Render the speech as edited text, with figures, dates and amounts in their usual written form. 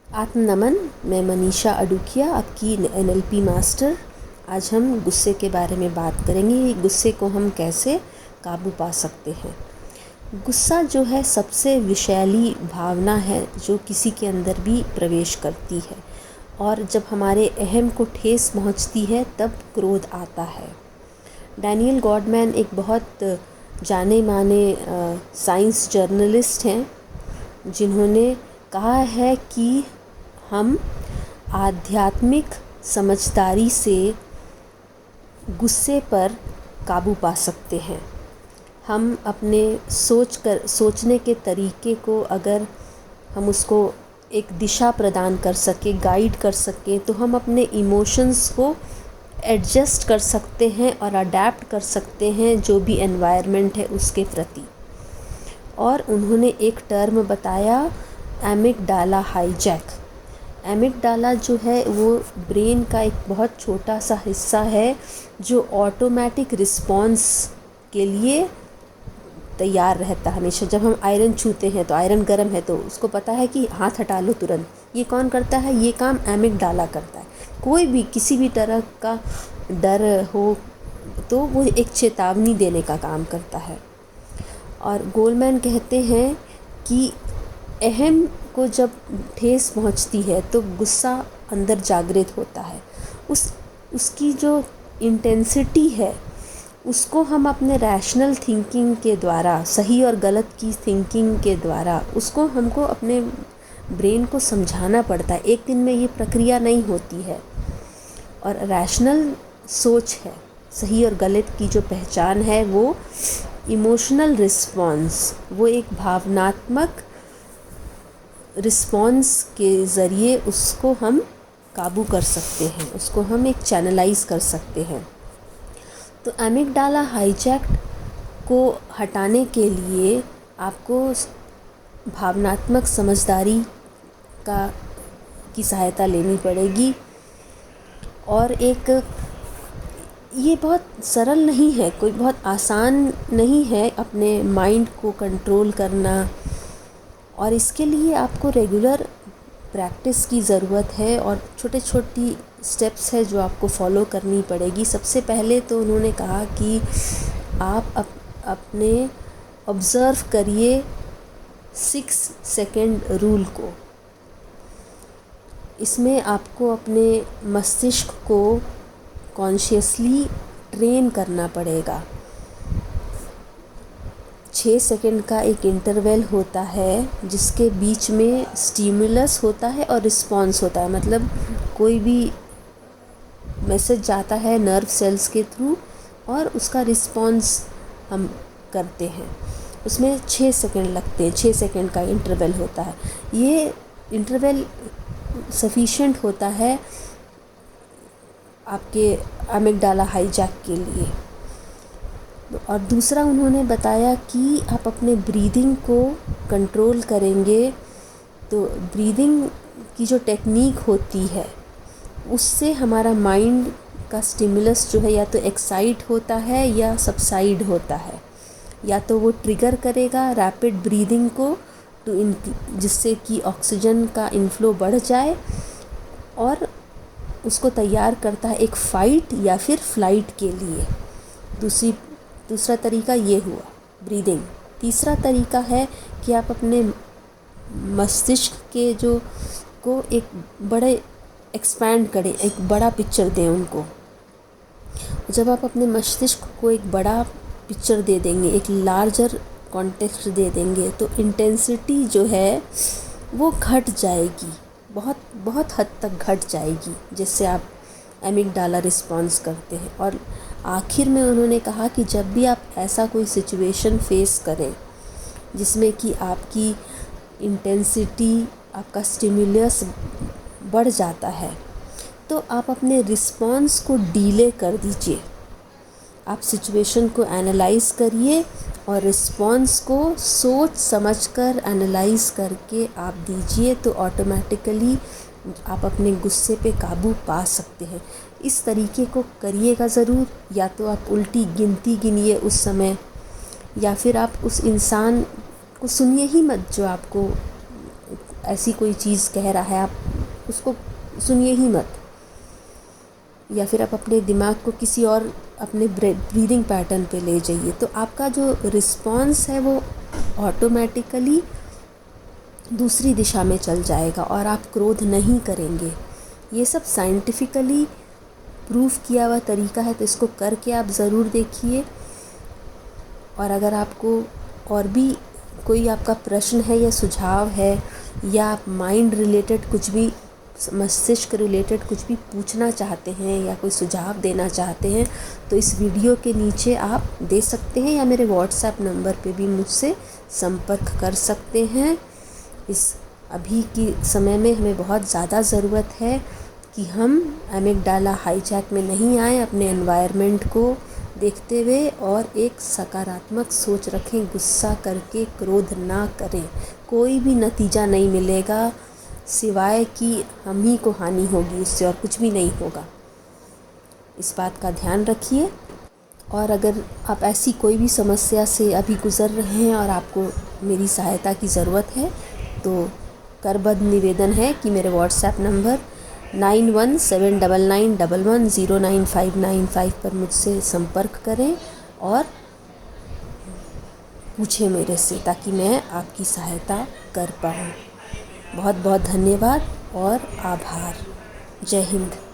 आत्मनमन। मैं मनीषा अडुकिया, आपकी NLP master. आज हम गुस्से के बारे में बात करेंगे। गुस्से को हम कैसे काबू पा सकते हैं। गुस्सा जो है सबसे विषैली भावना है जो किसी के अंदर भी प्रवेश करती है, और जब हमारे अहम को ठेस पहुंचती है तब क्रोध आता है। डैनियल गॉडमैन एक बहुत जाने माने साइंस जर्नलिस्ट हैं, जिन्होंने कहा है कि हम आध्यात्मिक समझदारी से गुस्से पर काबू पा सकते हैं। हम अपने सोचने के तरीके को अगर हम उसको एक दिशा प्रदान कर सके, गाइड कर सके, तो हम अपने इमोशंस को एडजस्ट कर सकते हैं और अडेप्ट कर सकते हैं जो भी एनवायरनमेंट है उसके प्रति। और उन्होंने एक टर्म बताया, एमिगडाला हाईजैक। एमिगडाला जो है वो ब्रेन का एक बहुत छोटा सा हिस्सा है जो ऑटोमेटिक रिस्पॉन्स के लिए तैयार रहता है हमेशा। जब हम आयरन छूते हैं तो आयरन गर्म है तो उसको पता है कि हाथ हटा लो तुरंत। ये कौन करता है? ये काम एमिगडाला करता है। कोई भी किसी भी तरह का डर हो तो वो एक चेतावनी देने का काम करता है। और गोलमैन कहते हैं कि अहम को जब ठेस पहुंचती है तो गुस्सा अंदर जागृत होता है। उसकी जो इंटेंसिटी है उसको हम अपने रैशनल थिंकिंग के द्वारा, सही और गलत की थिंकिंग के द्वारा उसको हमको अपने ब्रेन को समझाना पड़ता है। एक दिन में ये प्रक्रिया नहीं होती है। और रैशनल सोच है, सही और गलत की जो पहचान है वो इमोशनल रिस्पॉन्स, वो एक भावनात्मक रिस्पॉन्स के ज़रिए उसको हम काबू कर सकते हैं, उसको हम एक चैनलाइज कर सकते हैं। तो एमिगडाला हाईजैक को हटाने के लिए आपको भावनात्मक समझदारी की सहायता लेनी पड़ेगी। और ये बहुत सरल नहीं है, कोई बहुत आसान नहीं है अपने माइंड को कंट्रोल करना। और इसके लिए आपको रेगुलर प्रैक्टिस की ज़रूरत है और छोटे छोटी स्टेप्स है जो आपको फॉलो करनी पड़ेगी। सबसे पहले तो उन्होंने कहा कि आप अपने ऑब्ज़र्व करिए 6 सेकेंड रूल को। इसमें आपको अपने मस्तिष्क को कॉन्शियसली ट्रेन करना पड़ेगा। 6 सेकेंड का एक इंटरवल होता है जिसके बीच में स्टिमुलस होता है और रिस्पॉन्स होता है। मतलब कोई भी मैसेज जाता है नर्व सेल्स के थ्रू और उसका रिस्पॉन्स हम करते हैं। उसमें 6 सेकेंड लगते हैं, 6 सेकेंड का इंटरवल होता है। ये इंटरवल सफिशिएंट होता है आपके एमिगडाला हाईजैक के लिए। और दूसरा उन्होंने बताया कि आप अपने ब्रीदिंग को कंट्रोल करेंगे तो ब्रीदिंग की जो टेक्निक होती है उससे हमारा माइंड का स्टिमुलस जो है या तो एक्साइट होता है या सबसाइड होता है। या तो वो ट्रिगर करेगा रैपिड ब्रीदिंग को जिससे कि ऑक्सीजन का इनफ्लो बढ़ जाए और उसको तैयार करता है एक फ़ाइट या फिर फ्लाइट के लिए। दूसरा तरीका ये हुआ ब्रीदिंग। तीसरा तरीका है कि आप अपने मस्तिष्क के को एक बड़े एक्सपैंड करें, एक बड़ा पिक्चर दें उनको। जब आप अपने मस्तिष्क को एक बड़ा पिक्चर दे देंगे, एक लार्जर कॉन्टेक्स्ट दे देंगे, तो इंटेंसिटी जो है वो घट जाएगी, बहुत बहुत हद तक घट जाएगी, जिससे आप एमिगडाला रिस्पॉन्स करते हैं। और आखिर में उन्होंने कहा कि जब भी आप ऐसा कोई सिचुएशन फेस करें जिसमें कि आपकी इंटेंसिटी, आपका स्टिमुलस बढ़ जाता है, तो आप अपने रिस्पॉन्स को डीले कर दीजिए। आप सिचुएशन को एनालाइज करिए और रिस्पॉन्स को सोच समझकर एनालाइज करके आप दीजिए, तो ऑटोमेटिकली आप अपने गुस्से पे काबू पा सकते हैं। इस तरीके को करिएगा ज़रूर। या तो आप उल्टी गिनती गिनिए उस समय, या फिर आप उस इंसान को सुनिए ही मत जो आपको ऐसी कोई चीज़ कह रहा है, आप उसको सुनिए ही मत, या फिर आप अपने दिमाग को किसी और अपने ब्रीदिंग पैटर्न पे ले जाइए, तो आपका जो रिस्पॉन्स है वो ऑटोमेटिकली दूसरी दिशा में चल जाएगा और आप क्रोध नहीं करेंगे। ये सब साइंटिफिकली प्रूव किया हुआ तरीका है, तो इसको करके आप ज़रूर देखिए। और अगर आपको और भी कोई आपका प्रश्न है या सुझाव है, या आप माइंड रिलेटेड कुछ भी, मस्तिष्क रिलेटेड कुछ भी पूछना चाहते हैं या कोई सुझाव देना चाहते हैं, तो इस वीडियो के नीचे आप दे सकते हैं, या मेरे व्हाट्सएप नंबर पे भी मुझसे संपर्क कर सकते हैं। इस अभी की समय में हमें बहुत ज़्यादा ज़रूरत है कि हम एमिगडाला हाईजैक में नहीं आए, अपने एनवायरनमेंट को देखते हुए और एक सकारात्मक सोच रखें, गुस्सा करके क्रोध ना करें, कोई भी नतीजा नहीं मिलेगा सिवाय कि हम ही को हानि होगी, उससे और कुछ भी नहीं होगा। इस बात का ध्यान रखिए। और अगर आप ऐसी कोई भी समस्या से अभी गुज़र रहे हैं और आपको मेरी सहायता की ज़रूरत है, तो करबद्ध निवेदन है कि मेरे व्हाट्सएप नंबर 917991109595 पर मुझसे संपर्क करें और पूछें मेरे से, ताकि मैं आपकी सहायता कर पाऊँ। बहुत बहुत धन्यवाद और आभार। जय हिंद।